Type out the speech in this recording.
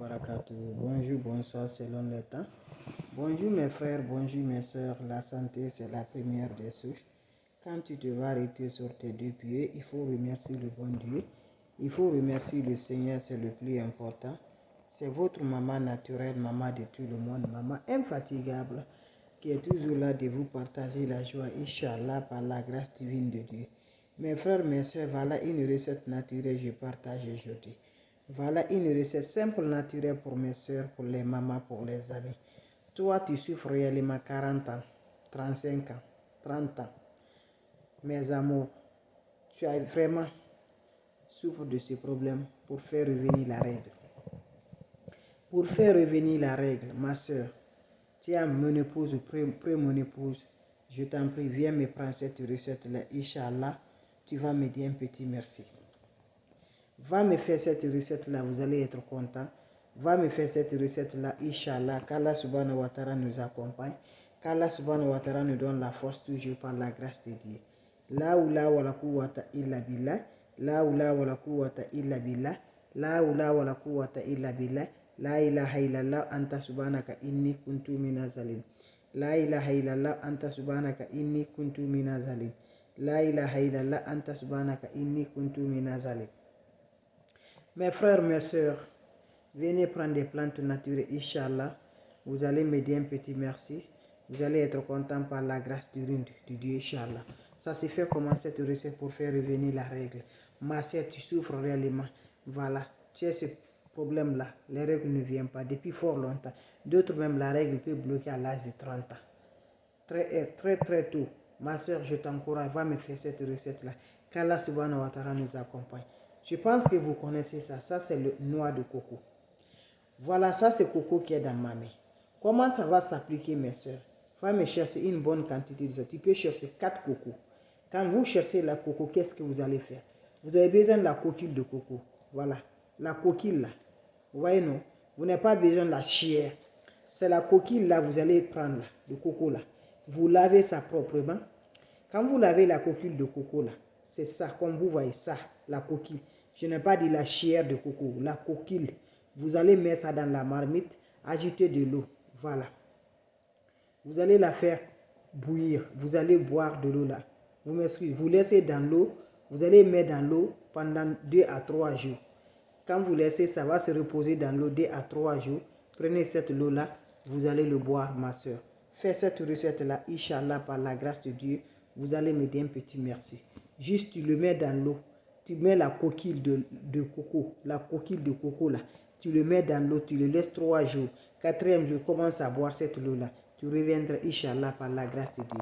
Barakatuh. Bonjour, bonsoir selon le temps. Bonjour mes frères, bonjour mes soeurs. La santé, c'est la première des choses. Quand tu te vas arrêter sur tes deux pieds, il faut remercier le bon Dieu. Il faut remercier le Seigneur, c'est le plus important. C'est votre maman naturelle, maman de tout le monde, maman infatigable, qui est toujours là de vous partager la joie, Inch'Allah, par la grâce divine de Dieu. Mes frères, mes soeurs, voilà une recette naturelle que je partage aujourd'hui. Voilà une recette simple, naturelle pour mes soeurs, pour les mamans, pour les amis. Toi, tu souffres réellement 40 ans, 35 ans, 30 ans. Mes amours, tu as vraiment souffert de ce problème pour faire revenir la règle. Pour faire revenir la règle, ma soeur, tu as ménopause ou pré-ménopause, je t'en prie, viens me prendre cette recette-là. Inch'Allah, tu vas me dire un petit merci. Va me faire cette recette-là, vous allez être content. Va me faire cette recette-là, Inch'Allah, qu'Allah subhanahu wa ta'ala nous accompagne, qu'Allah subhanahu wa ta'ala nous donne la force toujours par la grâce de Dieu. La oula wa la quwwata illa billah, la oula wa la quwwata illa billah, la oula wa la quwwata illa billah, la ilaha illallah anta subhanaka inni kuntu minazalin. La ilaha illallah anta subhanaka inni kuntu minazalin. La ilaha illallah anta subhanaka inni kuntu minazalin. Mes frères, mes soeurs, venez prendre des plantes naturelles, Inch'Allah. Vous allez me dire un petit merci. Vous allez être content par la grâce du Dieu, Inch'Allah. Ça se fait comment cette recette pour faire revenir la règle. Ma soeur, tu souffres réellement. Voilà, tu as ce problème-là. Les règles ne viennent pas depuis fort longtemps. D'autres même, la règle peut bloquer à l'âge de 30 ans. Très tôt. Ma soeur, je t'encourage, va me faire cette recette-là. Qu'Allah subhanahu wa ta'ala nous accompagne. Je pense que vous connaissez ça. Ça, c'est le noix de coco. Voilà, ça, c'est coco qui est dans ma main. Comment ça va s'appliquer, mes soeurs? Va me chercher une bonne quantité de ça. Tu peux chercher 4 cocos. Quand vous cherchez la coco, qu'est-ce que vous allez faire? Vous avez besoin de la coquille de coco. Voilà, la coquille là. Vous voyez, non? Vous n'avez pas besoin de la chair. C'est la coquille là, vous allez prendre là, le coco là. Vous lavez ça proprement. Quand vous lavez la coquille de coco là, c'est ça, comme vous voyez ça, la coquille. Je n'ai pas dit la chair de coco, la coquille. Vous allez mettre ça dans la marmite, ajouter de l'eau. Voilà. Vous allez la faire bouillir. Vous allez boire de l'eau là. Vous m'excusez. Vous laissez dans l'eau. Vous allez mettre dans l'eau pendant 2 à 3 jours. Quand vous laissez, ça va se reposer dans l'eau 2 à 3 jours. Prenez cette eau là. Vous allez le boire, ma soeur. Faites cette recette là, Inch'Allah, par la grâce de Dieu. Vous allez me dire un petit merci. Juste, tu le mets dans l'eau. Tu mets la coquille de coco, la coquille de coco là. Tu le mets dans l'eau, tu le laisses 3 jours. 4e jour, commence à boire cette eau là. Tu reviendras, Inch'Allah, par la grâce de Dieu.